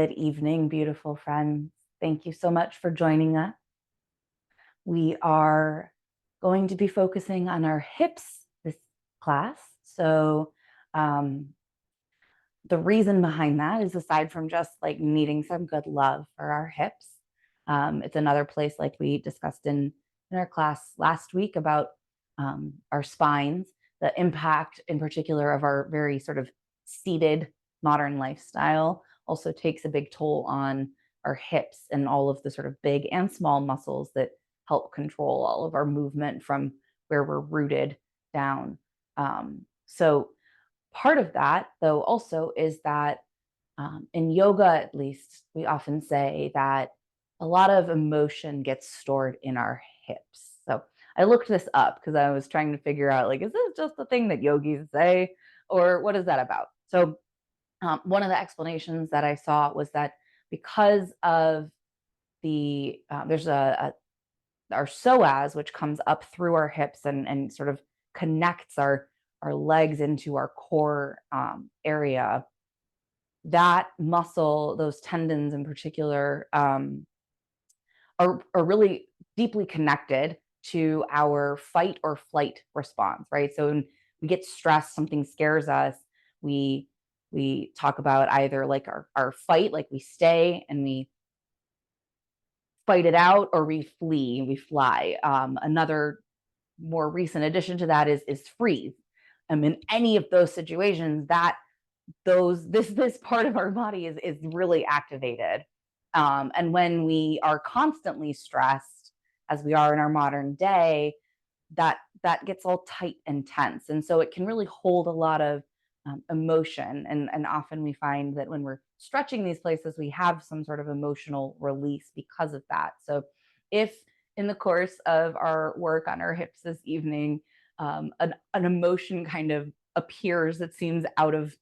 Good evening, beautiful friends. Thank you so much for joining us. We are going to be focusing on our hips this class. So, the reason behind that is aside from just like needing some good love for our hips, it's another place like we discussed in our class last week about our spines, the impact in particular of our very sort of seated modern lifestyle also takes a big toll on our hips and all of the sort of big and small muscles that help control all of our movement from where we're rooted down. So part of that, though, also is that in yoga, at least, we often say that a lot of emotion gets stored in our hips. So I looked this up because I was trying to figure out, like, is this just a thing that yogis say, or what is that about? So one of the explanations that I saw was that because of there's our psoas, which comes up through our hips and sort of connects our legs into our core area. That muscle, those tendons in particular, are really deeply connected to our fight or flight response, right? So when we get stressed, something scares us, we we talk about either like our fight, like we stay and we fight it out, or we flee, we fly. Another more recent addition to that is freeze. In any of those situations, that those this part of our body is really activated. And when we are constantly stressed, as we are in our modern day, that gets all tight and tense, and so it can really hold a lot of emotion. And often we find that when we're stretching these places, we have some sort of emotional release because of that. So if in the course of our work on our hips this evening, an emotion kind of appears that seems out of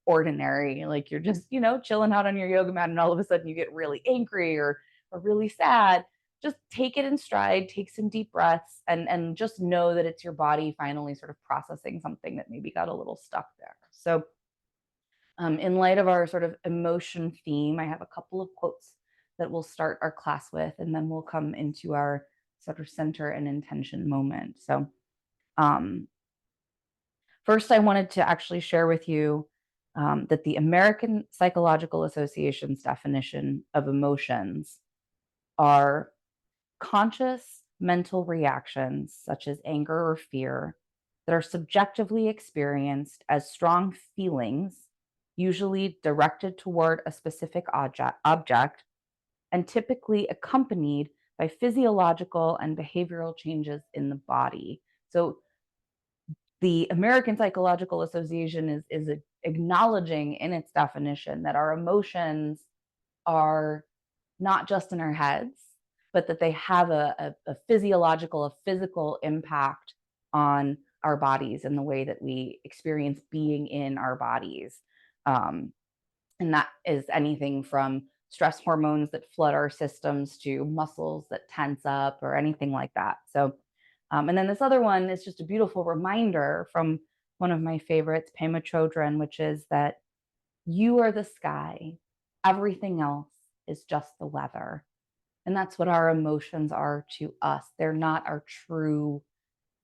ordinary, like you're just chilling out on your yoga mat and all of a sudden you get really angry or really sad, just take it in stride, take some deep breaths, and just know that it's your body finally sort of processing something that maybe got a little stuck there. So in light of our sort of emotion theme, I have a couple of quotes that we'll start our class with, and then we'll come into our sort of center and intention moment. So um, first, I wanted to actually share with you that the American Psychological Association's definition of emotions are conscious mental reactions, such as anger or fear, that are subjectively experienced as strong feelings, usually directed toward a specific object and typically accompanied by physiological and behavioral changes in the body. So the American Psychological Association is acknowledging in its definition that our emotions are not just in our heads, but that they have a physiological, a physical impact on our bodies and the way that we experience being in our bodies. Um, and that is anything from stress hormones that flood our systems to muscles that tense up or anything like that. So, and then this other one is just a beautiful reminder from one of my favorites, Pema Chodron, which is that you are the sky, everything else is just the weather. And that's what our emotions are to us. They're not our true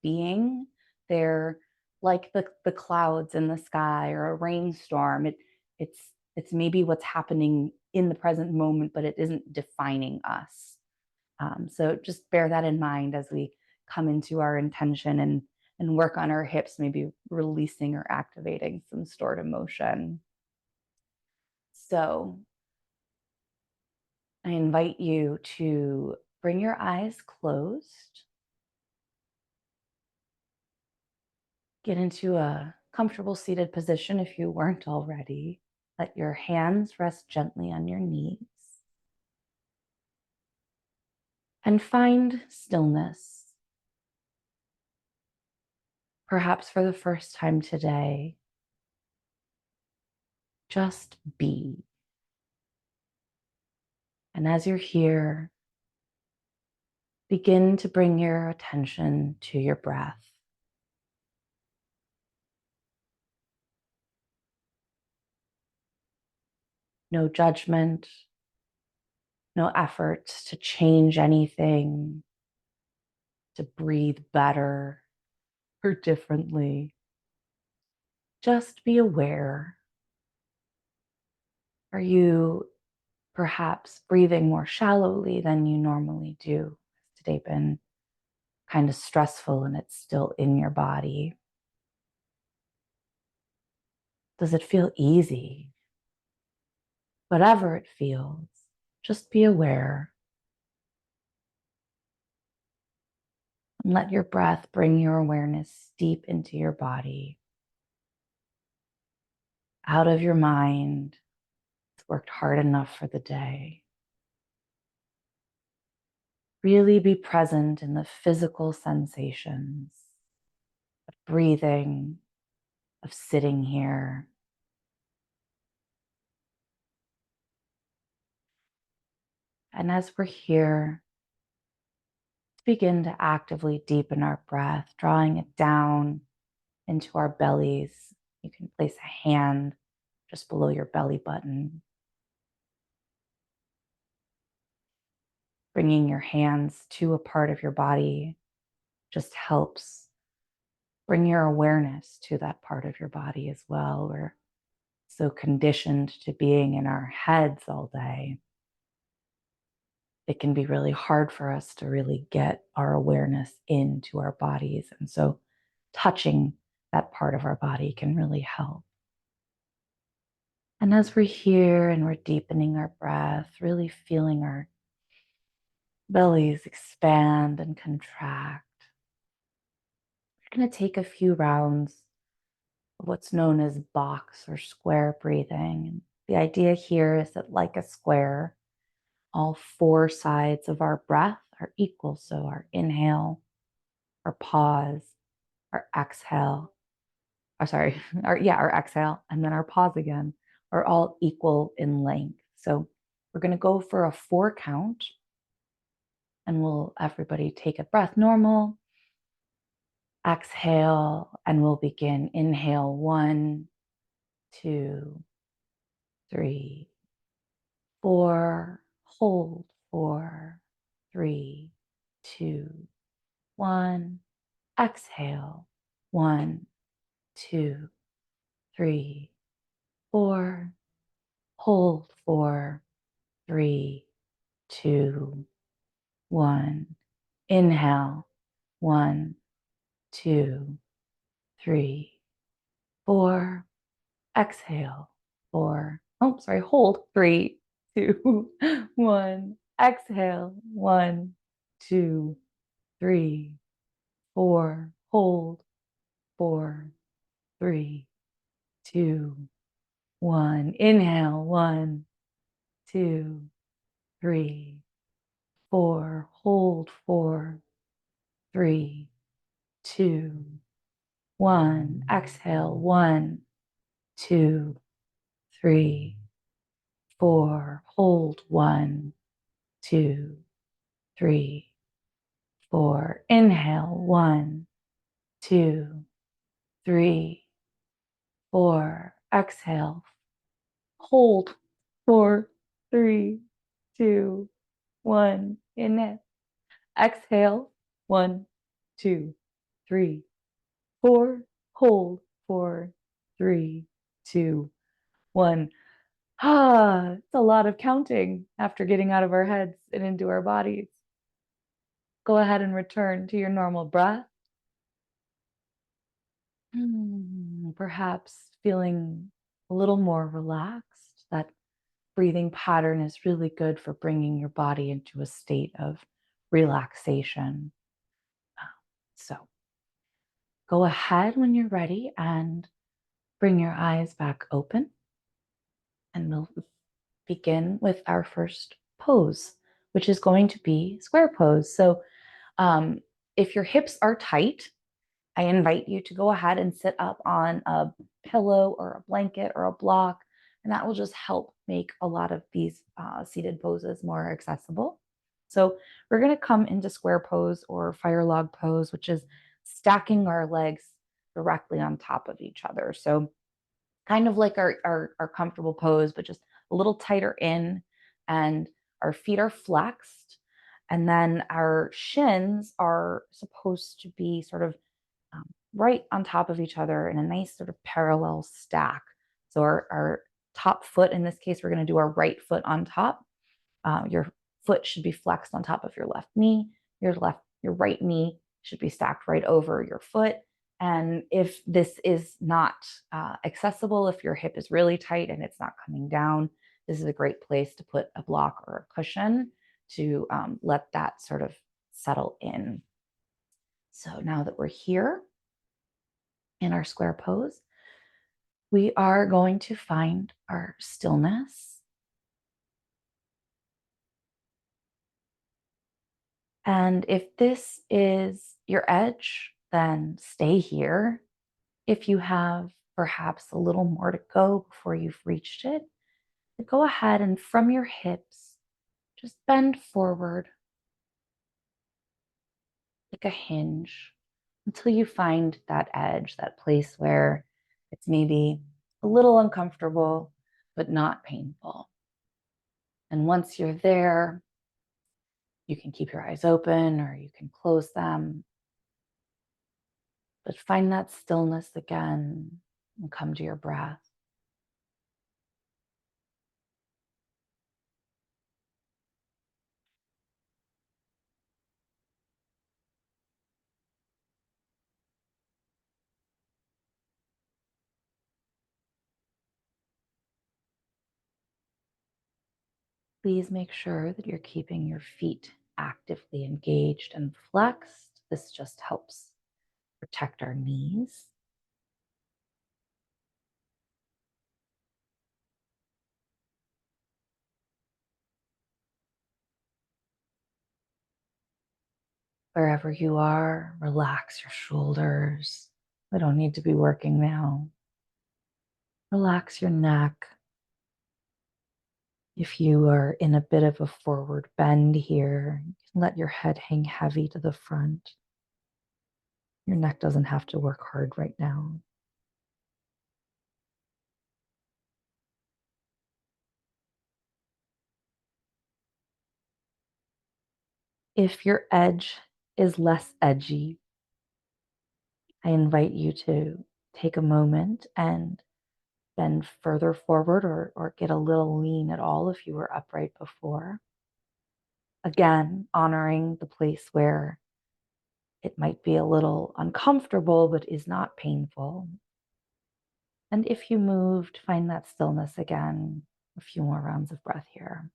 being. They're like the clouds in the sky or a rainstorm. It's it's maybe what's happening in the present moment, but it isn't defining us. So just bear that in mind as we come into our intention and work on our hips, maybe releasing or activating some stored emotion. So I invite you to bring your eyes closed, get into a comfortable seated position if you weren't already. Let your hands rest gently on your knees and find stillness. Perhaps for the first time today, just be. And as you're here, begin to bring your attention to your breath. No judgment, no effort to change anything, to breathe better or differently. Just be aware. Are you perhaps breathing more shallowly than you normally do? Has today been kind of stressful and it's still in your body? Does it feel easy? Whatever it feels, just be aware and let your breath bring your awareness deep into your body, out of your mind. It's worked hard enough for the day. Really be present in the physical sensations of breathing, of sitting here. And as we're here, begin to actively deepen our breath, drawing it down into our bellies. You can place a hand just below your belly button. Bringing your hands to a part of your body just helps bring your awareness to that part of your body as well. We're so conditioned to being in our heads all day. It can be really hard for us to really get our awareness into our bodies. And so touching that part of our body can really help. And as we're here and we're deepening our breath, really feeling our bellies expand and contract, we're going to take a few rounds of what's known as box or square breathing. And the idea here is that, like a square, all four sides of our breath are equal. So our inhale, our pause, our exhale, our exhale, and then our pause again are all equal in length. So we're going to go for a 4 count, and we'll everybody take a breath normal. Exhale, and we'll begin. Inhale, 1, 2, 3, 4. Hold, 4, 3, 2, 1. Exhale, 1, 2, 3, 4. Hold, 4, 3, 2, 1. Inhale, 1, 2, 3, 4. Exhale, 4. Oh, sorry. Hold, 3, 2, 1. Exhale, 1, 2, 3, 4. Hold, 4, 3, 2, 1. Inhale, 1, 2, 3, 4. Hold, 4, 3, 2, 1. Exhale, 1, 2, 3, 4. Hold, 1, 2, 3, 4. Inhale, 1, 2, 3, 4. Exhale, hold, 4, 3, 2, 1. Inhale, exhale, 1, 2, 3, 4. Hold, 4, 3, 2, 1. It's a lot of counting after getting out of our heads and into our bodies. Go ahead and return to your normal breath. Perhaps feeling a little more relaxed. That breathing pattern is really good for bringing your body into a state of relaxation. So go ahead when you're ready and bring your eyes back open. And we'll begin with our first pose, which is going to be square pose. So if your hips are tight, I invite you to go ahead and sit up on a pillow or a blanket or a block, and that will just help make a lot of these seated poses more accessible. So we're going to come into square pose or fire log pose, which is stacking our legs directly on top of each other. So kind of like our comfortable pose, but just a little tighter in, and our feet are flexed. And then our shins are supposed to be sort of right on top of each other in a nice sort of parallel stack. So our top foot, in this case, we're going to do our right foot on top. Your foot should be flexed on top of your left knee. Your right knee should be stacked right over your foot. And if this is not accessible, if your hip is really tight and it's not coming down, this is a great place to put a block or a cushion to let that sort of settle in. So now that we're here in our square pose, we are going to find our stillness. And if this is your edge, then stay here. If you have perhaps a little more to go before you've reached it, go ahead and from your hips, just bend forward like a hinge until you find that edge, that place where it's maybe a little uncomfortable, but not painful. And once you're there, you can keep your eyes open or you can close them. But find that stillness again and come to your breath. Please make sure that you're keeping your feet actively engaged and flexed. This just helps protect our knees. Wherever you are, relax your shoulders. We don't need to be working now. Relax your neck. If you are in a bit of a forward bend here, you can let your head hang heavy to the front. Your neck doesn't have to work hard right now. If your edge is less edgy, I invite you to take a moment and bend further forward or get a little lean at all if you were upright before. Again, honoring the place where it might be a little uncomfortable but is not painful. And if you moved, find that stillness again. A few more rounds of breath here.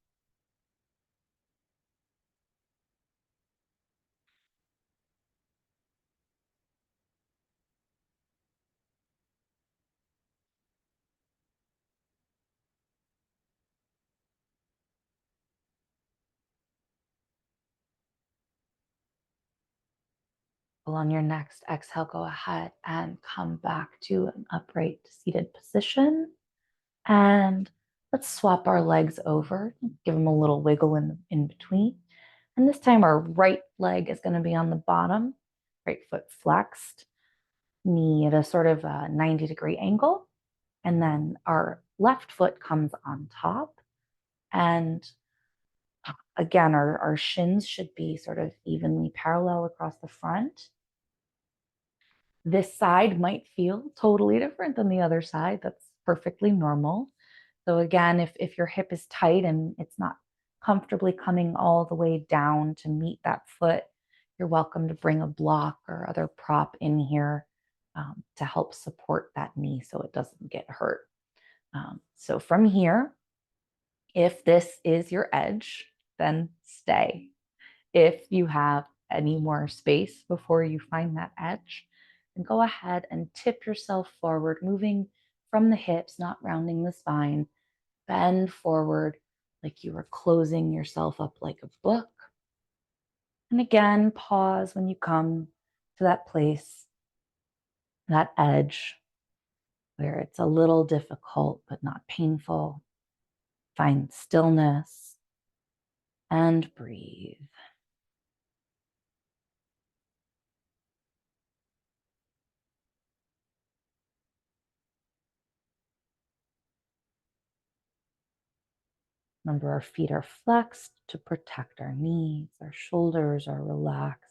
Well, on your next exhale, go ahead and come back to an upright seated position. And let's swap our legs over, give them a little wiggle in between. And this time our right leg is going to be on the bottom, right foot flexed, knee at a sort of a 90-degree angle. And then our left foot comes on top. And again, our shins should be sort of evenly parallel across the front. This side might feel totally different than the other side. That's perfectly normal. So again, if your hip is tight and it's not comfortably coming all the way down to meet that foot, you're welcome to bring a block or other prop in here to help support that knee so it doesn't get hurt. So from here, if this is your edge, then stay. If you have any more space before you find that edge, then go ahead and tip yourself forward, moving from the hips, not rounding the spine. Bend forward like you are closing yourself up like a book. And again, pause when you come to that place, that edge where it's a little difficult but not painful. Find stillness and breathe. Remember, our feet are flexed to protect our knees. Our shoulders are relaxed.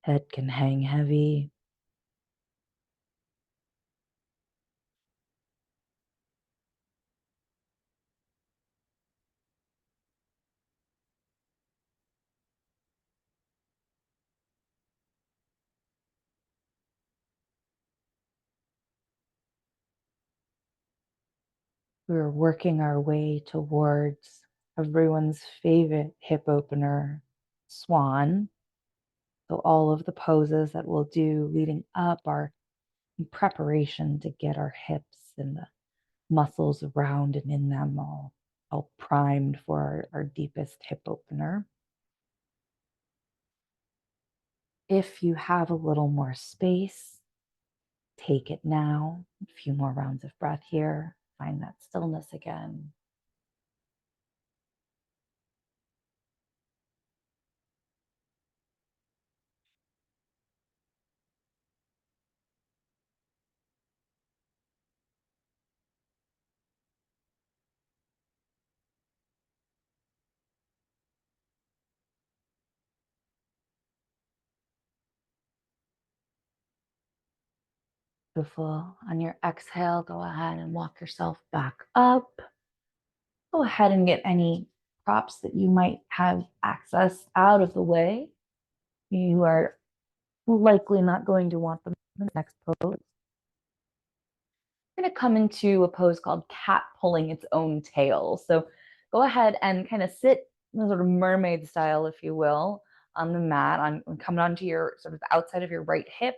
Head can hang heavy. We're working our way towards everyone's favorite hip opener, swan. So all of the poses that we'll do leading up are in preparation to get our hips and the muscles around and in them all primed for our deepest hip opener. If you have a little more space, take it now. A few more rounds of breath here. Find that stillness again. Beautiful. On your exhale, go ahead and walk yourself back up. Go ahead and get any props that you might have access out of the way. You are likely not going to want them in the next pose. We're going to come into a pose called cat pulling its own tail. So go ahead and kind of sit sort of mermaid style, if you will, on the mat, coming onto your sort of the outside of your right hip.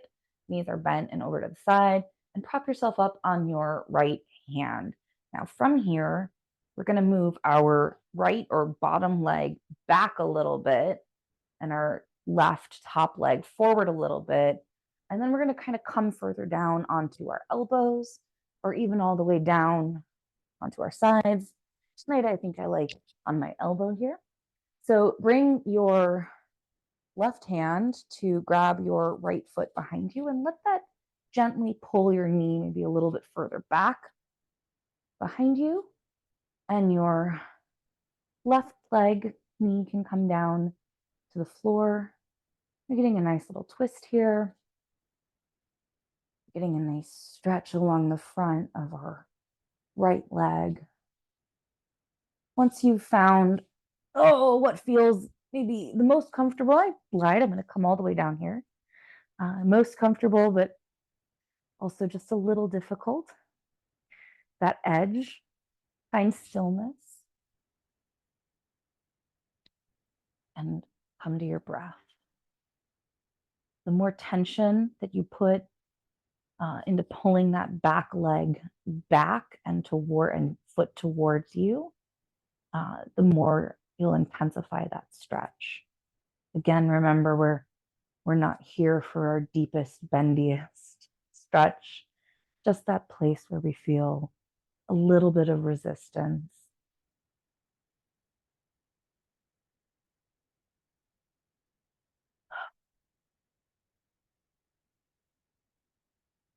Knees are bent and over to the side, and prop yourself up on your right hand. Now from here, we're going to move our right or bottom leg back a little bit and our left top leg forward a little bit. And then we're going to kind of come further down onto our elbows or even all the way down onto our sides. Tonight, I think I like on my elbow here. So bring your left hand to grab your right foot behind you and let that gently pull your knee maybe a little bit further back behind you. And your left leg knee can come down to the floor. You're getting a nice little twist here. Getting a nice stretch along the front of our right leg. Once you've found, what feels maybe the most comfortable, I lied, I'm going to come all the way down here. Most comfortable, but also just a little difficult. That edge, find stillness and come to your breath. The more tension that you put into pulling that back leg back and foot towards you, the more you'll intensify that stretch. Again, remember we're not here for our deepest, bendiest stretch, just that place where we feel a little bit of resistance.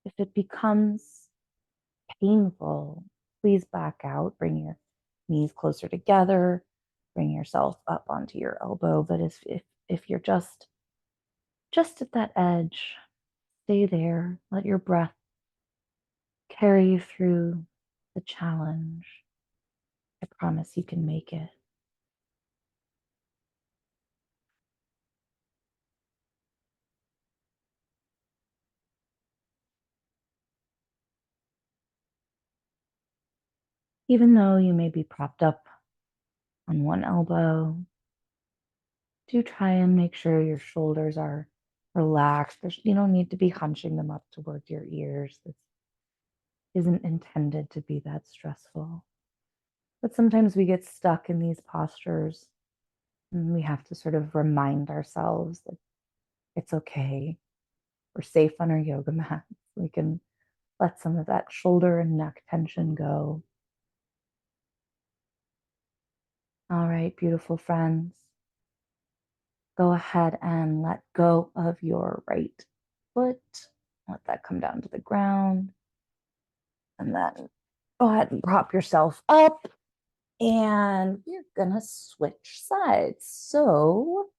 If it becomes painful, please back out, bring your knees closer together, bring yourself up onto your elbow. But if you're just at that edge, stay there. Let your breath carry you through the challenge. I promise you can make it. Even though you may be propped up on one elbow, do try and make sure your shoulders are relaxed. You don't need to be hunching them up towards your ears. This isn't intended to be that stressful. But sometimes we get stuck in these postures and we have to sort of remind ourselves that it's okay. We're safe on our yoga mats. We can let some of that shoulder and neck tension go. All right, beautiful friends. Go ahead and let go of your right foot. Let that come down to the ground. And then go ahead and prop yourself up And we're gonna switch sides. So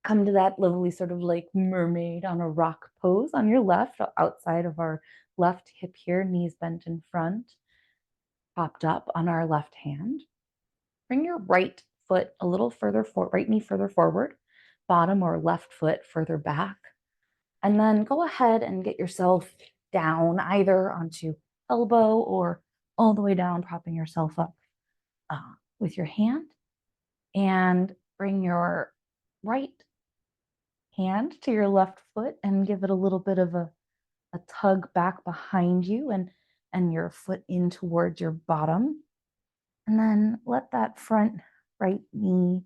come to that lovely sort of like mermaid on a rock pose on your left, outside of our left hip here, knees bent in front, propped up on our left hand. Bring your right foot a little further forward, right knee further forward, bottom or left foot further back. And then go ahead and get yourself down either onto elbow or all the way down, propping yourself up with your hand. And bring your right hand to your left foot and give it a little bit of a tug back behind you and your foot in towards your bottom. And then let that front right knee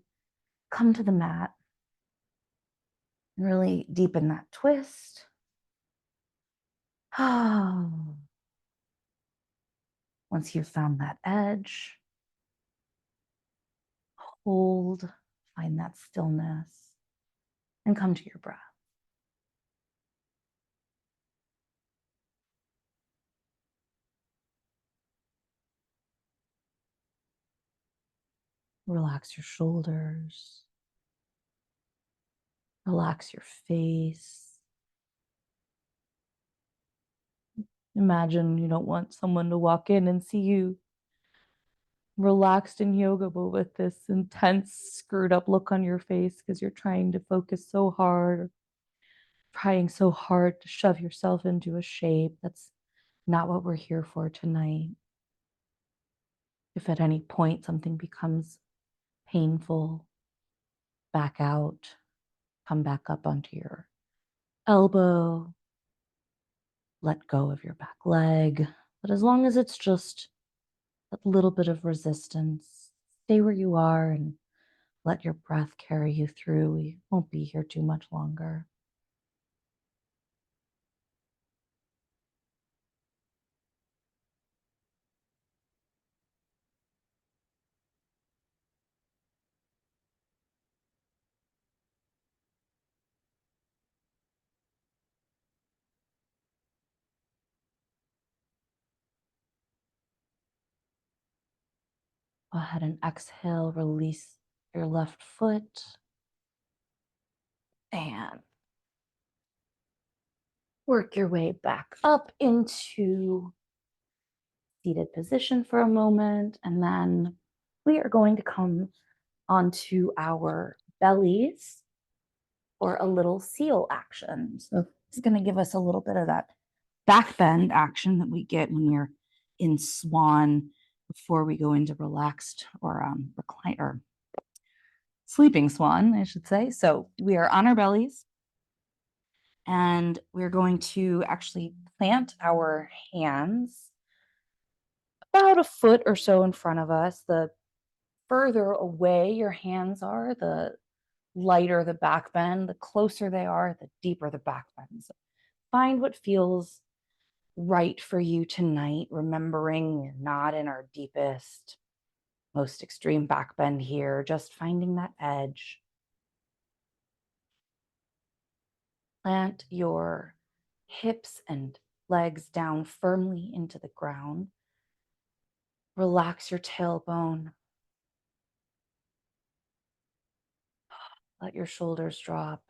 come to the mat and really deepen that twist. Once you've found that edge, hold, find that stillness, and come to your breath. Relax your shoulders. Relax your face. Imagine you don't want someone to walk in and see you relaxed in yoga, but with this intense, screwed up look on your face because you're trying to focus so hard, trying so hard to shove yourself into a shape. That's not what we're here for tonight. If at any point something becomes painful, back out, come back up onto your elbow, let go of your back leg. But as long as it's just a little bit of resistance, stay where you are and let your breath carry you through. We won't be here too much longer. Go ahead and exhale, release your left foot and work your way back up into seated position for a moment. And then we are going to come onto our bellies for a little seal action. So it's going to give us a little bit of that back bend action that we get when we're in swan before we go into relaxed or recline or sleeping swan, I should say. So we are on our bellies and we're going to actually plant our hands about a foot or so in front of us. The further away your hands are, the lighter the back bend. The closer they are, the deeper the back bend. So find what feels right for you tonight, remembering we're not in our deepest, most extreme back bend here, just finding that edge. Plant your hips and legs down firmly into the ground. Relax your tailbone. Let your shoulders drop.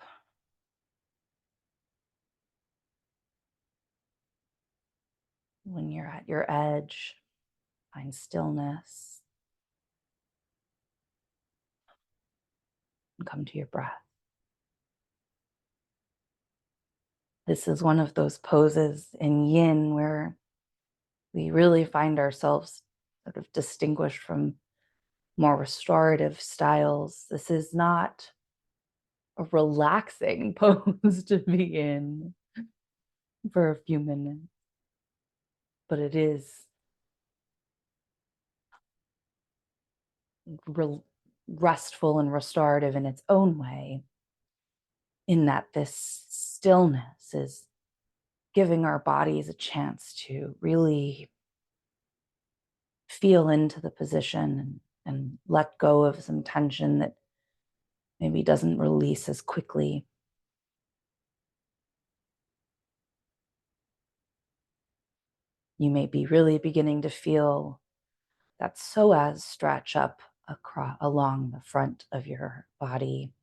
When you're at your edge, find stillness and come to your breath. This is one of those poses in yin where we really find ourselves sort of distinguished from more restorative styles. This is not a relaxing pose to be in for a few minutes, but it is restful and restorative in its own way, in that this stillness is giving our bodies a chance to really feel into the position and let go of some tension that maybe doesn't release as quickly. You may be really beginning to feel that psoas stretch up across along the front of your body,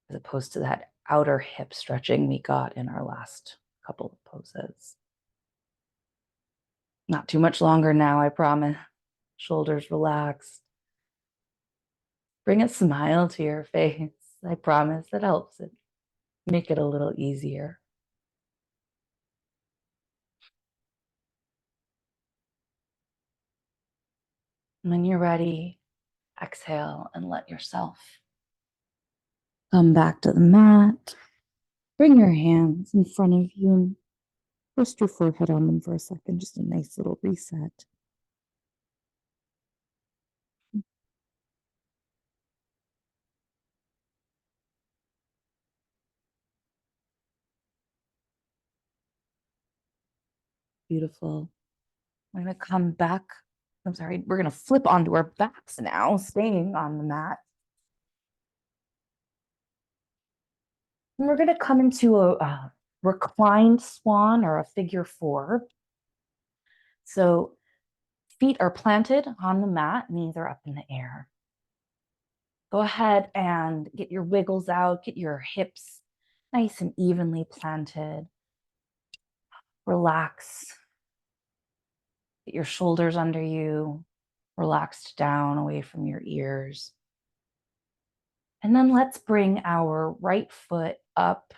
as opposed to that outer hip stretching we got in our last couple of poses. Not too much longer now, I promise. Shoulders relaxed. Bring a smile to your face. I promise that helps it make it a little easier. When you're ready, exhale and let yourself come back to the mat. Bring your hands in front of you and rest your forehead on them for a second. Just a nice little reset. Beautiful. We're going to come back. I'm sorry. We're going to flip onto our backs now, staying on the mat. And we're going to come into a reclined swan or a figure four. So feet are planted on the mat, knees are up in the air. Go ahead and get your wiggles out, get your hips nice and evenly planted. Relax. Get your shoulders under you, relaxed down away from your ears. And then let's bring our right foot up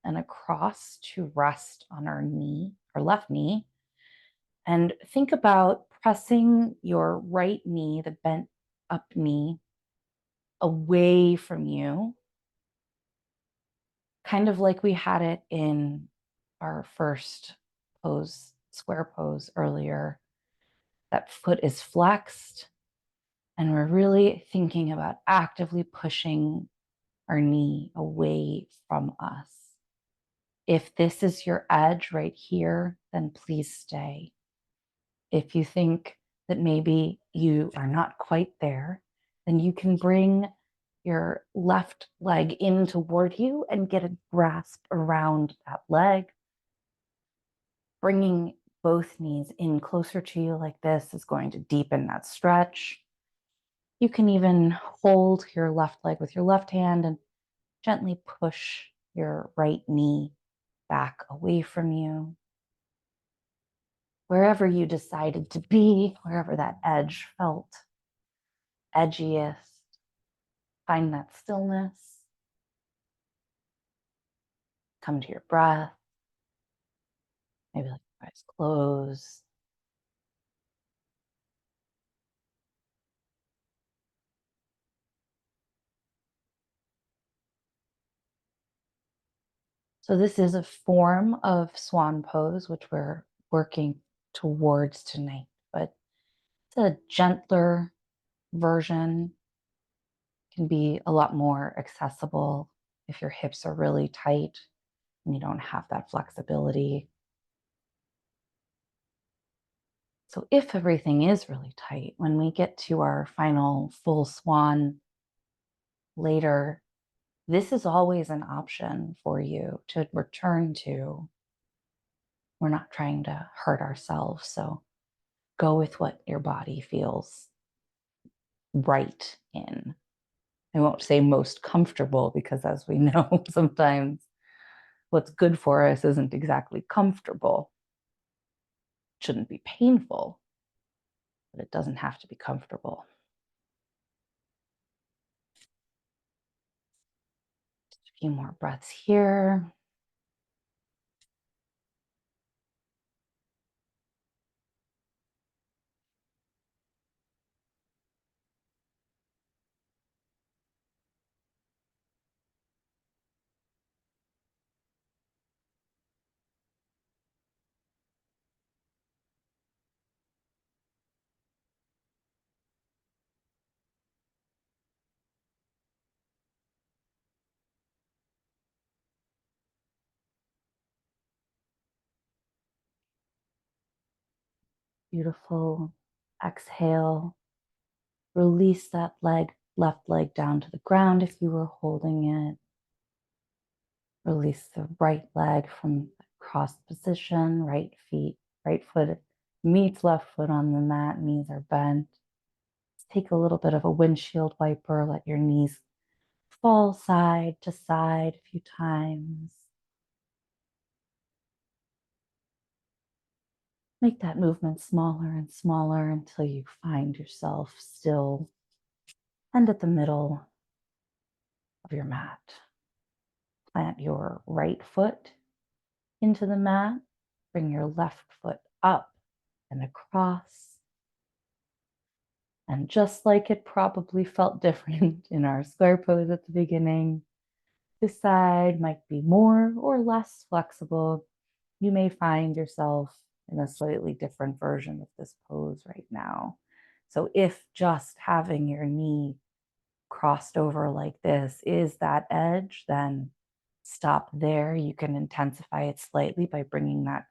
and across to rest on our knee, our left knee. And think about pressing your right knee, the bent up knee, away from you, kind of like we had it in our first pose, square pose earlier. That foot is flexed, and we're really thinking about actively pushing our knee away from us. If this is your edge right here, then please stay. If you think that maybe you are not quite there, then you can bring your left leg in toward you and get a grasp around that leg. Bringing both knees in closer to you like this is going to deepen that stretch. You can even hold your left leg with your left hand and gently push your right knee back away from you. Wherever you decided to be, wherever that edge felt edgiest, find that stillness. Come to your breath. Maybe let your eyes close. So this is a form of swan pose, which we're working towards tonight, but it's a gentler version. Can be a lot more accessible if your hips are really tight and you don't have that flexibility. So if everything is really tight, when we get to our final full swan later, this is always an option for you to return to. We're not trying to hurt ourselves, so go with what your body feels right in. I won't say most comfortable, because as we know, sometimes what's good for us isn't exactly comfortable. It shouldn't be painful, but it doesn't have to be comfortable. Just a few more breaths here. Beautiful. Exhale. Release that left leg down to the ground if you were holding it. Release the right leg from crossed position, right foot meets left foot on the mat, knees are bent. Take a little bit of a windshield wiper, let your knees fall side to side a few times. Make that movement smaller and smaller until you find yourself still and at the middle of your mat. Plant your right foot into the mat. Bring your left foot up and across. And just like it probably felt different in our square pose at the beginning, this side might be more or less flexible. You may find yourself in a slightly different version of this pose right now. So if just having your knee crossed over like this is that edge, then stop there. You can intensify it slightly by bringing that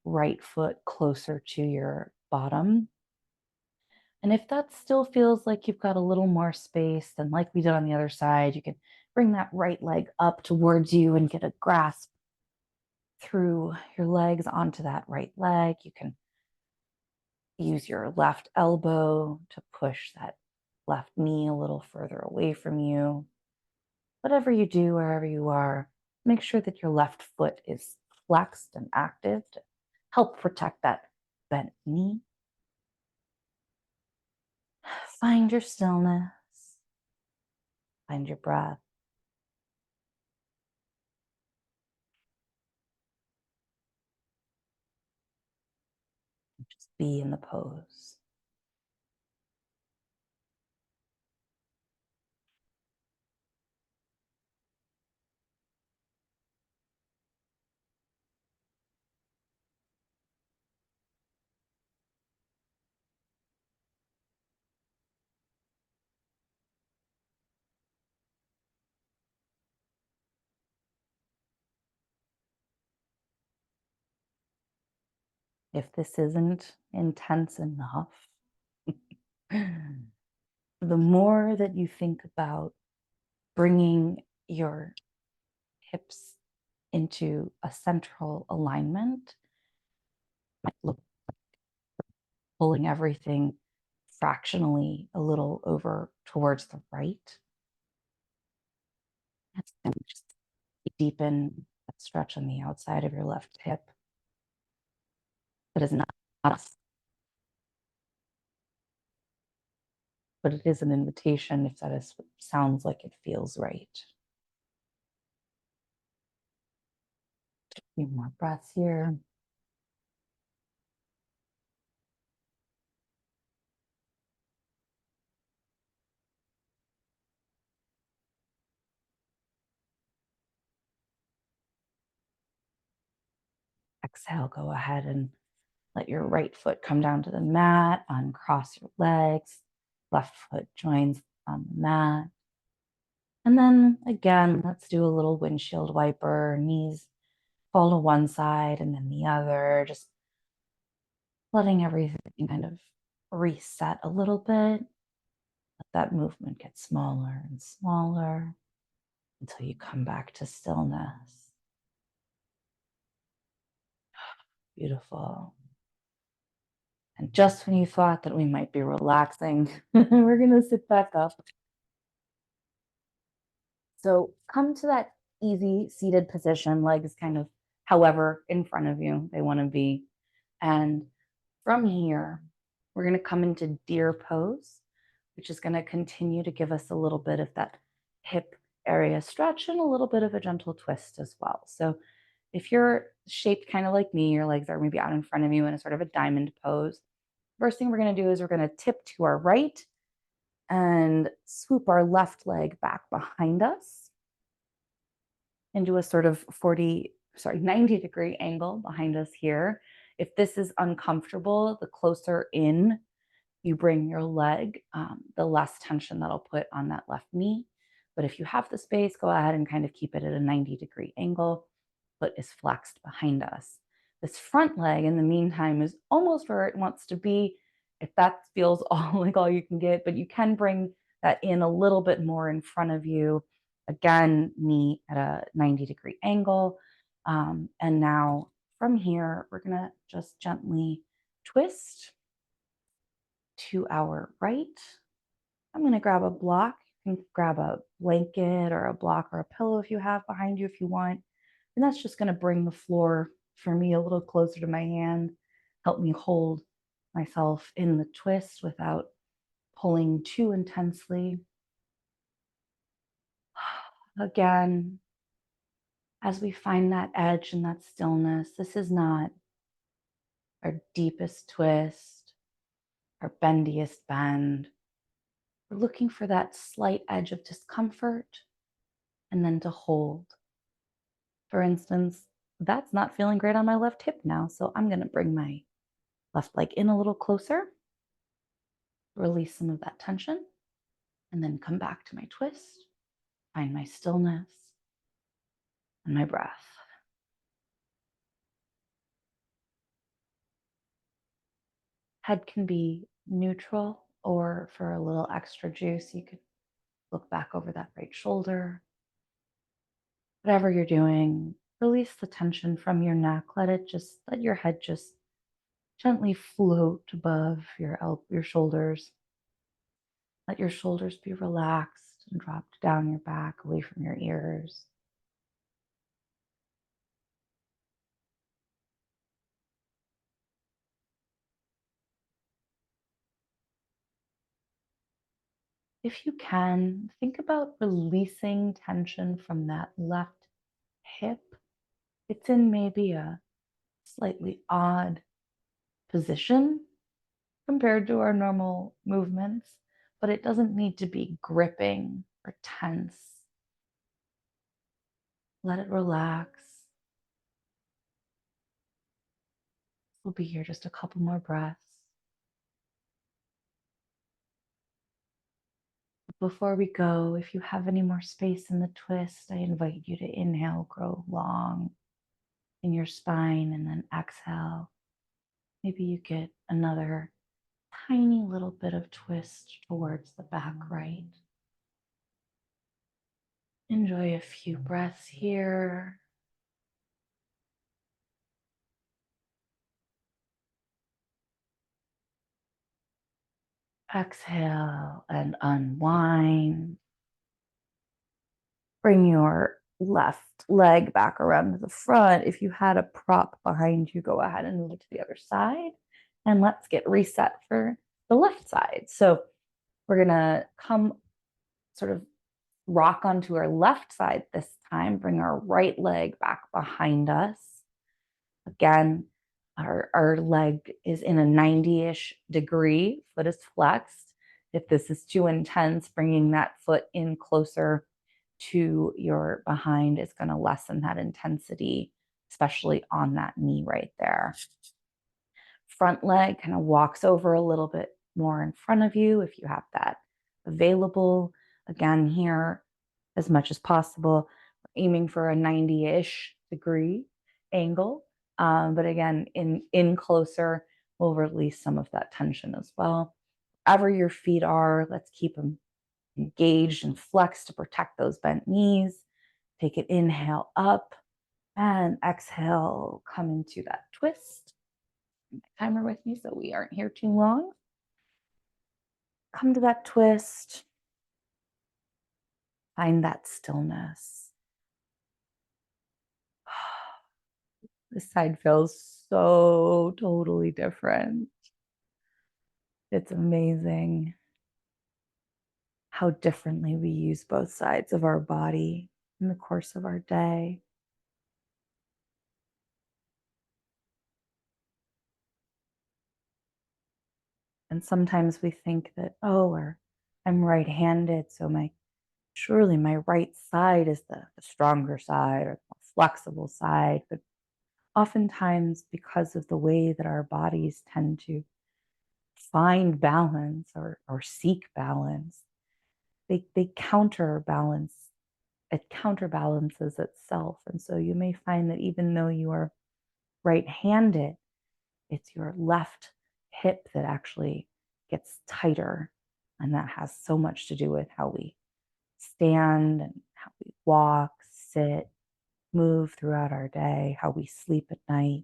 right foot closer to your bottom. And if that still feels like you've got a little more space, then like we did on the other side, you can bring that right leg up towards you and get a grasp through your legs onto that right leg. You can use your left elbow to push that left knee a little further away from you. Whatever you do, wherever you are, make sure that your left foot is flexed and active to help protect that bent knee. Find your stillness. Find your breath. Just be in the pose. If this isn't intense enough, the more that you think about bringing your hips into a central alignment, might look pulling everything fractionally a little over towards the right. That's going to just deepen that stretch on the outside of your left hip. It is not us, but it is an invitation if that is what sounds like it feels right. A few more breaths here. Exhale, go ahead and let your right foot come down to the mat, uncross your legs, left foot joins on the mat. And then again, let's do a little windshield wiper, knees fall to one side and then the other, just letting everything kind of reset a little bit. Let that movement get smaller and smaller until you come back to stillness. Beautiful. And just when you thought that we might be relaxing, we're going to sit back up. So come to that easy seated position, legs kind of however in front of you they want to be. And from here, we're going to come into deer pose, which is going to continue to give us a little bit of that hip area stretch and a little bit of a gentle twist as well. So if you're shaped kind of like me, your legs are maybe out in front of you in a sort of a diamond pose. First thing we're going to do is we're going to tip to our right and swoop our left leg back behind us into a sort of 90-degree angle behind us here. If this is uncomfortable, the closer in you bring your leg, the less tension that'll put on that left knee. But if you have the space, go ahead and kind of keep it at a 90-degree angle. Foot is flexed behind us. This front leg, in the meantime, is almost where it wants to be. If that feels all you can get, but you can bring that in a little bit more in front of you. Again, knee at a 90-degree angle. And now from here, we're going to just gently twist to our right. I'm going to grab a block. You can grab a blanket or a block or a pillow if you have behind you if you want. And that's just going to bring the floor for me a little closer to my hand, help me hold myself in the twist without pulling too intensely. Again, as we find that edge and that stillness, this is not our deepest twist, our bendiest bend. We're looking for that slight edge of discomfort and then to hold. For instance, that's not feeling great on my left hip now, so I'm going to bring my left leg in a little closer, release some of that tension, and then come back to my twist, find my stillness and my breath. Head can be neutral, or for a little extra juice, you could look back over that right shoulder. Whatever you're doing, release the tension from your neck. Let your head just gently float above your shoulders. Let your shoulders be relaxed and dropped down your back, away from your ears. If you can, think about releasing tension from that left hip. It's in maybe a slightly odd position compared to our normal movements, but it doesn't need to be gripping or tense. Let it relax. We'll be here just a couple more breaths. Before we go, if you have any more space in the twist, I invite you to inhale, grow long in your spine, and then exhale. Maybe you get another tiny little bit of twist towards the back right. Enjoy a few breaths here. Exhale and unwind. Bring your left leg back around to the front. If you had a prop behind you, go ahead and move it to the other side. And let's get reset for the left side. So we're going to come sort of rock onto our left side this time. Bring our right leg back behind us. Again, our leg is in a 90-ish degree. Foot is flexed. If this is too intense, bringing that foot in closer to your behind is going to lessen that intensity, especially on that knee right there. Front leg kind of walks over a little bit more in front of you if you have that available. Again, here, as much as possible, we're aiming for a 90-ish degree angle. But again, in closer, we'll release some of that tension as well. Wherever your feet are, let's keep them engaged and flexed to protect those bent knees. Take an inhale up and exhale, come into that twist. My timer with me so we aren't here too long. Come to that twist. Find that stillness. This side feels so totally different. It's amazing how differently we use both sides of our body in the course of our day. And sometimes we think that, oh, or I'm right-handed, so surely my right side is the stronger side or the more flexible side. But oftentimes, because of the way that our bodies tend to find balance or seek balance, they counterbalance. It counterbalances itself. And so you may find that even though you are right-handed, it's your left hip that actually gets tighter. And that has so much to do with how we stand and how we walk, sit, move throughout our day, how we sleep at night.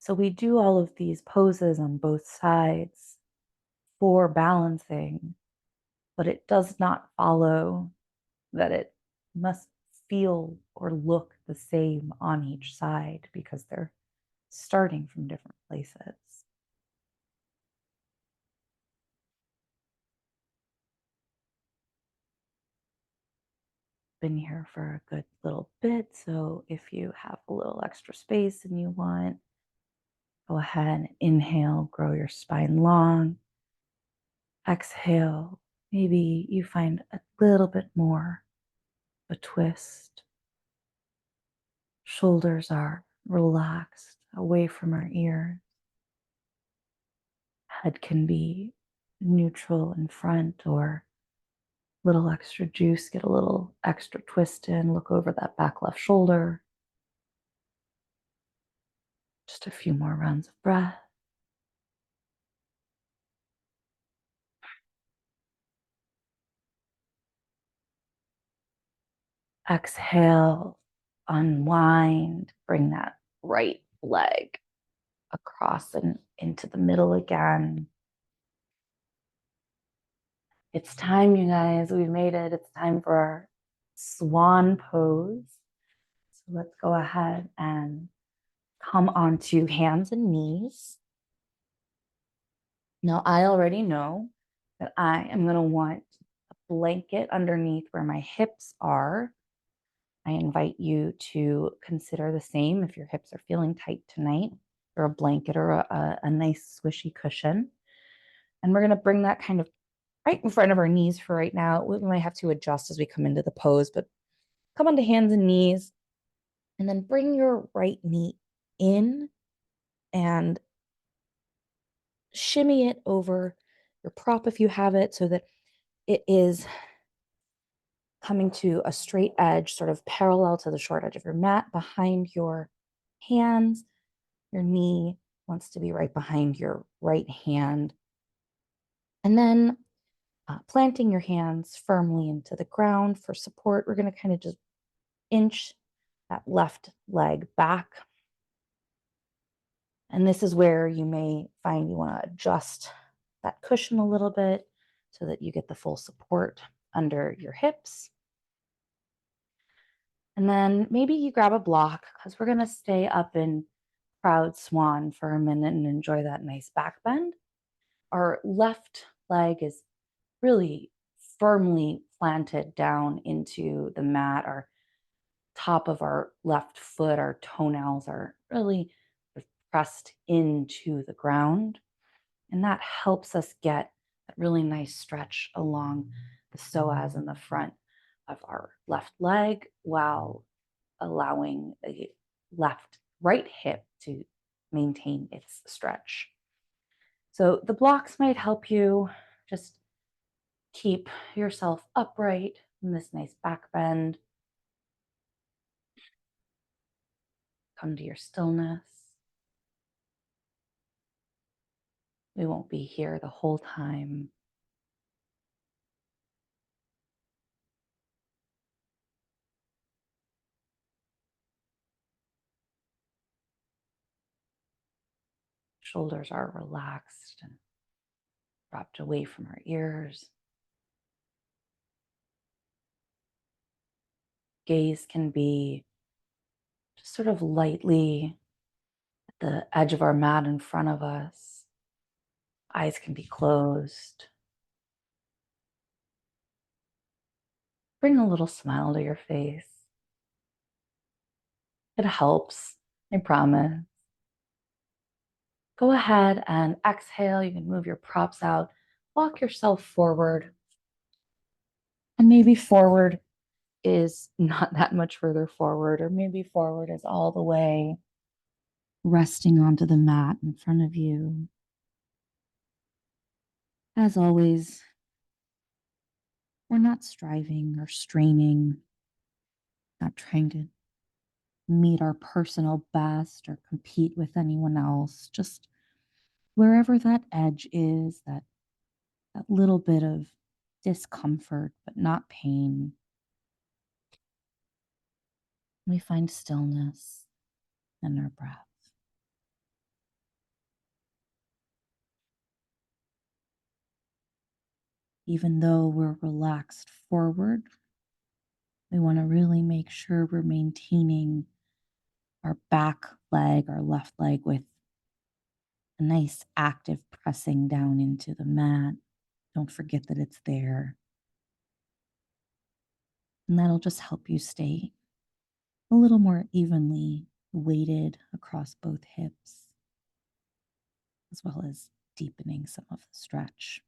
So we do all of these poses on both sides for balancing, but it does not follow that it must feel or look the same on each side because they're starting from different places. Been here for a good little bit, so if you have a little extra space and you want, go ahead and inhale, grow your spine long. Exhale, maybe you find a little bit more of a twist. Shoulders are relaxed away from our ears. Head can be neutral in front or a little extra juice, get a little extra twist in, look over that back left shoulder. Just a few more rounds of breath. Exhale, unwind, bring that right leg across and into the middle again. It's time, you guys. We've made it. It's time for our swan pose. So let's go ahead and come onto hands and knees. Now, I already know that I am going to want a blanket underneath where my hips are. I invite you to consider the same if your hips are feeling tight tonight, or a blanket or a nice swishy cushion. And we're going to bring that kind of right in front of our knees for right now. We might have to adjust as we come into the pose, but come onto hands and knees and then bring your right knee in and shimmy it over your prop if you have it so that it is coming to a straight edge, sort of parallel to the short edge of your mat behind your hands. Your knee wants to be right behind your right hand. And then planting your hands firmly into the ground for support, we're going to kind of just inch that left leg back. And this is where you may find you want to adjust that cushion a little bit so that you get the full support under your hips. And then maybe you grab a block because we're going to stay up in proud swan for a minute and enjoy that nice back bend. Our left leg is really firmly planted down into the mat. Our top of our left foot, our toenails are really pressed into the ground. And that helps us get that really nice stretch along the psoas in the front of our left leg while allowing the left right hip to maintain its stretch. So the blocks might help you just keep yourself upright in this nice back bend. Come to your stillness. We won't be here the whole time. Shoulders are relaxed and dropped away from our ears. Gaze can be just sort of lightly at the edge of our mat in front of us. Eyes can be closed. Bring a little smile to your face. It helps, I promise. Go ahead and exhale. You can move your props out. Walk yourself forward. And maybe forward is not that much further forward, or maybe forward is all the way resting onto the mat in front of you. As always, we're not striving or straining, not trying to meet our personal best or compete with anyone else. Just wherever that edge is, that little bit of discomfort, but not pain, we find stillness in our breath. even though we're relaxed forward, we want to really make sure we're maintaining our back leg, our left leg, with a nice active pressing down into the mat. Don't forget that it's there. And that'll just help you stay a little more evenly weighted across both hips, as well as deepening some of the stretch.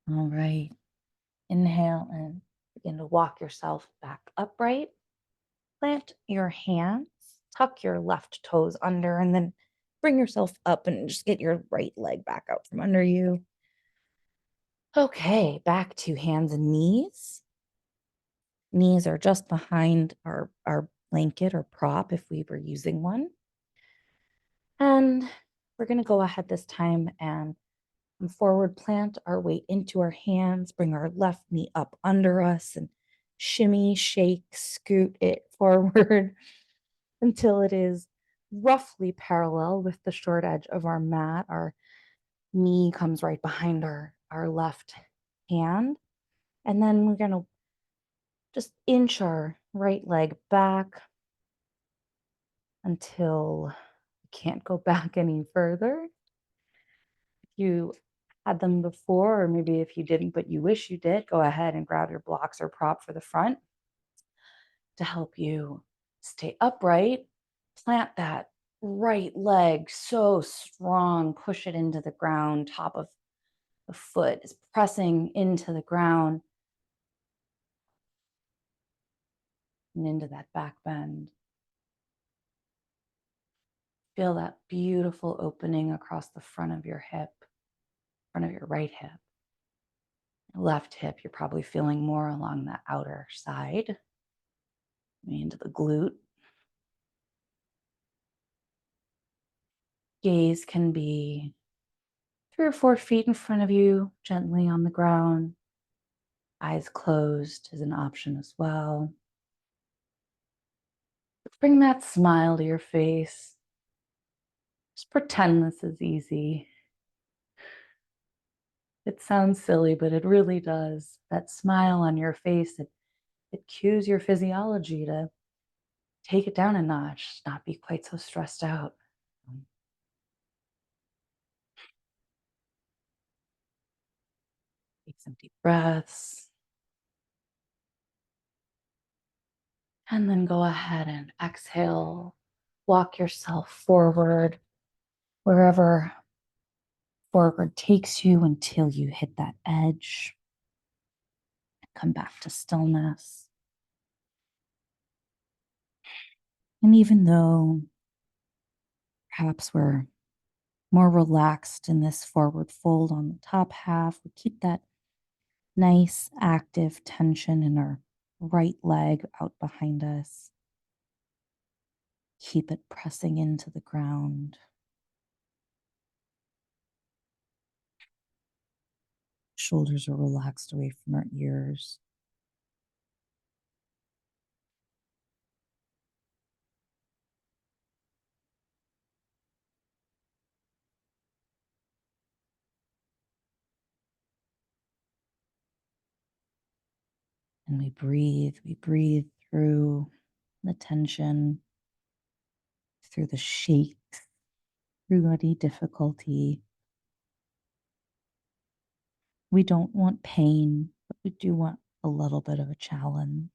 All right. Inhale and begin to walk yourself back upright. Plant your hands, tuck your left toes under, and then bring yourself up and just get your right leg back out from under you. Okay, back to hands and knees. Knees are just behind our blanket or prop if we were using one. And we're going to go ahead this time and forward plant our weight into our hands, bring our left knee up under us and shimmy, shake, scoot it forward until it is roughly parallel with the short edge of our mat. Our knee comes right behind our left hand. And then we're going to just inch our right leg back until we can't go back any further. If you had them before, or maybe if you didn't, but you wish you did, go ahead and grab your blocks or prop for the front to help you stay upright. Plant that right leg so strong, push it into the ground. Top of the foot is pressing into the ground and into that back bend. Feel that beautiful opening across the front of your hip, front of your right hip. Left hip, you're probably feeling more along the outer side, into the glute. Gaze can be 3 or 4 feet in front of you, gently on the ground. Eyes closed is an option as well. Bring that smile to your face. Just pretend this is easy. It sounds silly, but it really does. That smile on your face, it cues your physiology to take it down a notch, not be quite so stressed out. Take some deep breaths. And then go ahead and exhale. Walk yourself forward, wherever forward takes you until you hit that edge. Come back to stillness. And even though perhaps we're more relaxed in this forward fold on the top half, we keep that nice active tension in our right leg out behind us. Keep it pressing into the ground. Shoulders are relaxed away from our ears. And we breathe through the tension, through the shakes, through any difficulty. We don't want pain, but we do want a little bit of a challenge.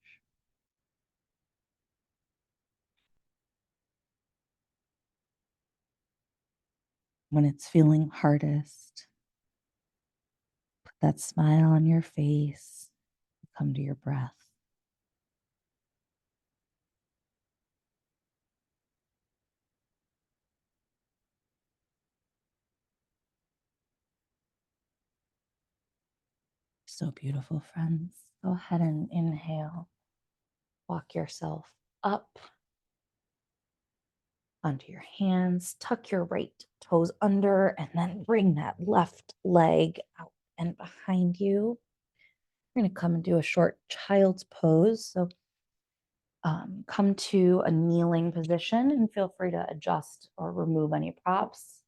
When it's feeling hardest, put that smile on your face, come to your breath. So beautiful, friends. Go ahead and inhale. Walk yourself up onto your hands, tuck your right toes under, and then bring that left leg out and behind you. We're going to come and do a short child's pose. So come to a kneeling position and feel free to adjust or remove any props.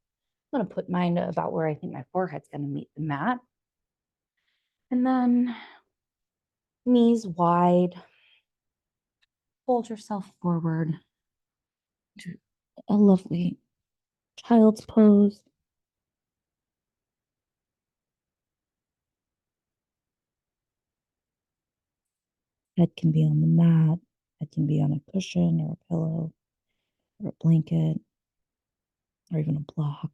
I'm going to put mine about where I think my forehead's going to meet the mat. And then knees wide, fold yourself forward to a lovely child's pose. Head can be on the mat, head can be on a cushion or a pillow or a blanket or even a block.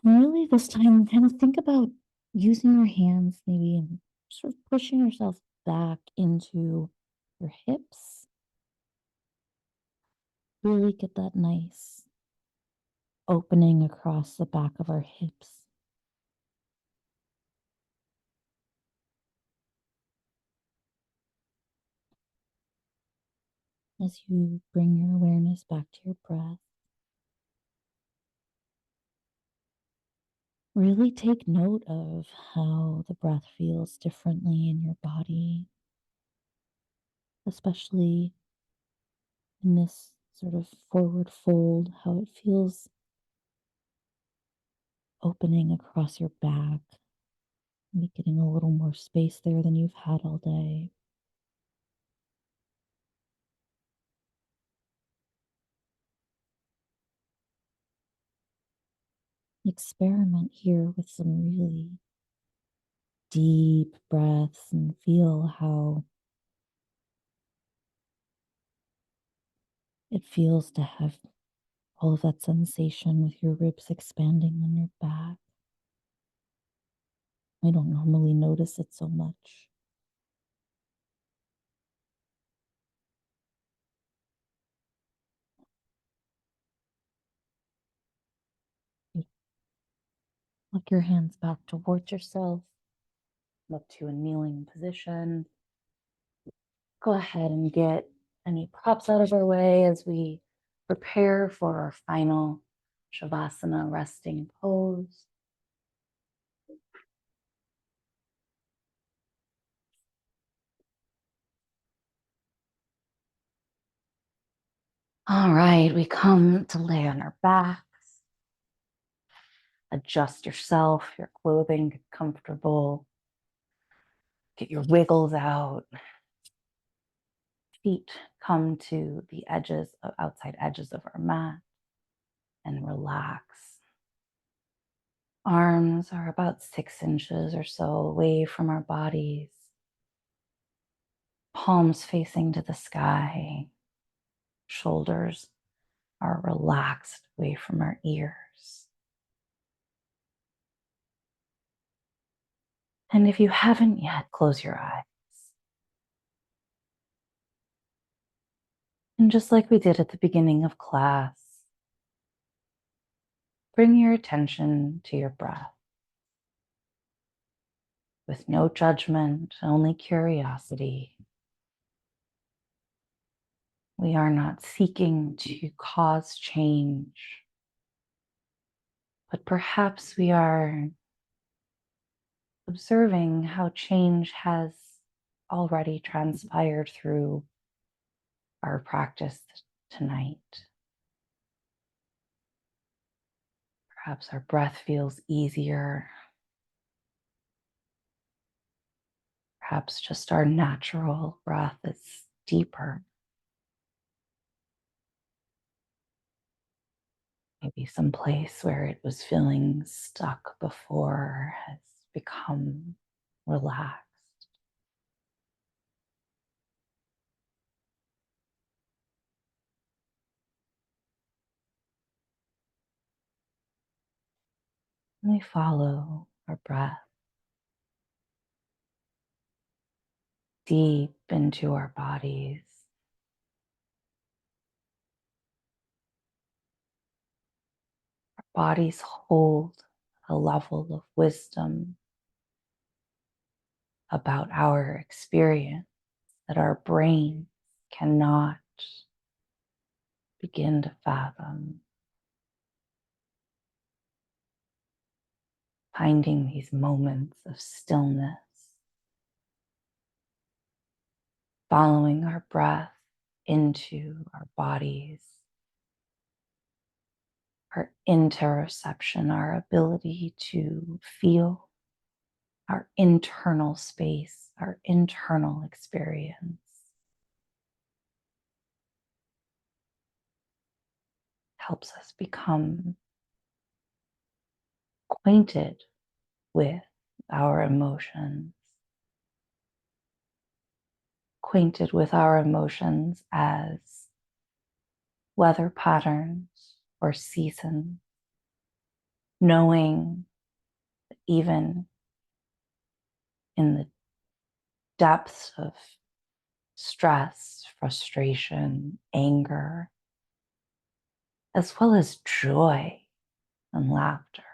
And really this time, kind of think about using your hands maybe and sort of pushing yourself back into your hips. Really get that nice opening across the back of our hips. As you bring your awareness back to your breath, really take note of how the breath feels differently in your body, especially in this sort of forward fold, how it feels opening across your back, maybe getting a little more space there than you've had all day. Experiment here with some really deep breaths and feel how it feels to have all of that sensation with your ribs expanding on your back. I don't normally notice it so much. You look your hands back towards yourself, look to a kneeling position. Go ahead and get any props out of our way as we prepare for our final Shavasana resting pose. All right, we come to lay on our backs. Adjust yourself, your clothing, get comfortable. Get your wiggles out. Feet come to the outside edges of our mat and relax. Arms are about 6 inches or so away from our bodies. Palms facing to the sky. Shoulders are relaxed away from our ears. And if you haven't yet, close your eyes. And just like we did at the beginning of class, bring your attention to your breath. With no judgment, only curiosity. We are not seeking to cause change, but perhaps we are observing how change has already transpired through our practice tonight. Perhaps our breath feels easier. Perhaps just our natural breath is deeper. Maybe some place where it was feeling stuck before has become relaxed. And we follow our breath deep into our bodies. Our bodies hold a level of wisdom about our experience. that our brain cannot begin to fathom. Finding these moments of stillness, following our breath into our bodies, our interoception, our ability to feel our internal space, our internal experience, helps us become acquainted with our emotions, acquainted with our emotions as weather patterns or seasons, knowing that even in the depths of stress, frustration, anger, as well as joy and laughter,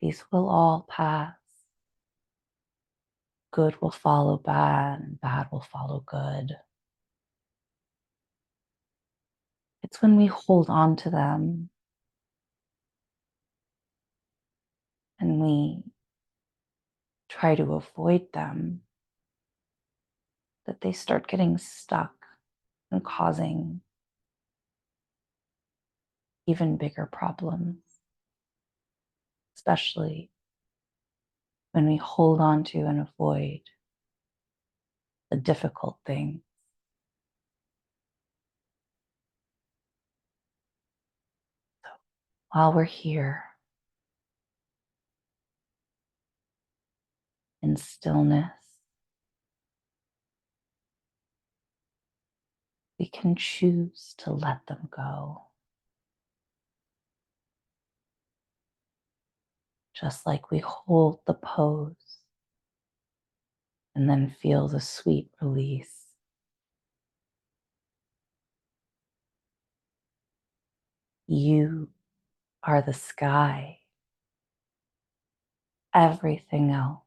these will all pass. Good will follow bad, and bad will follow good. It's when we hold on to them and we try to avoid them that they start getting stuck and causing even bigger problems, especially when we hold on to and avoid the difficult things. So while we're here in stillness, we can choose to let them go. Just like we hold the pose and then feel the sweet release. You are the sky. Everything else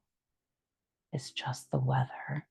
is just the weather.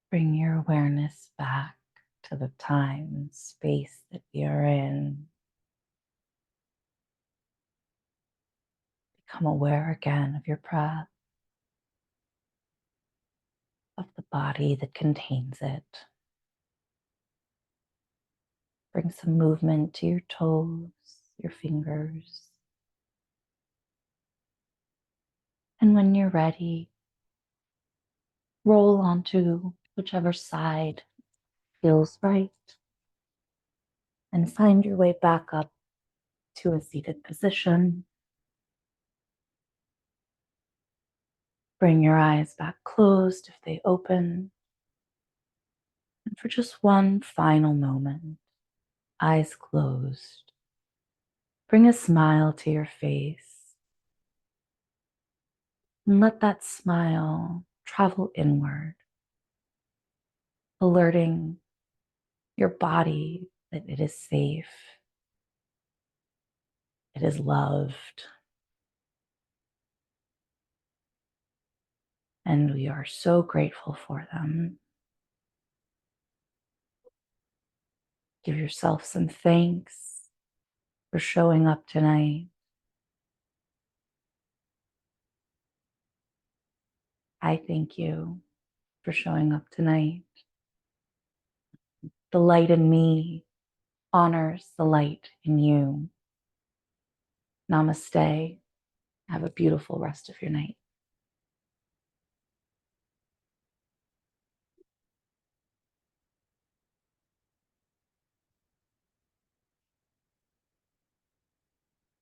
Bring your awareness back to the time and space that we are in. Become aware again of your breath, of the body that contains it. Bring some movement to your toes, your fingers. And when you're ready, roll onto whichever side feels right and find your way back up to a seated position. Bring your eyes back closed if they open. And for just one final moment, eyes closed, bring a smile to your face and let that smile travel inward, alerting your body that it is safe, it is loved, and we are so grateful for them. Give yourself some thanks for showing up tonight. I thank you for showing up tonight. The light in me honors the light in you. Namaste. Have a beautiful rest of your night.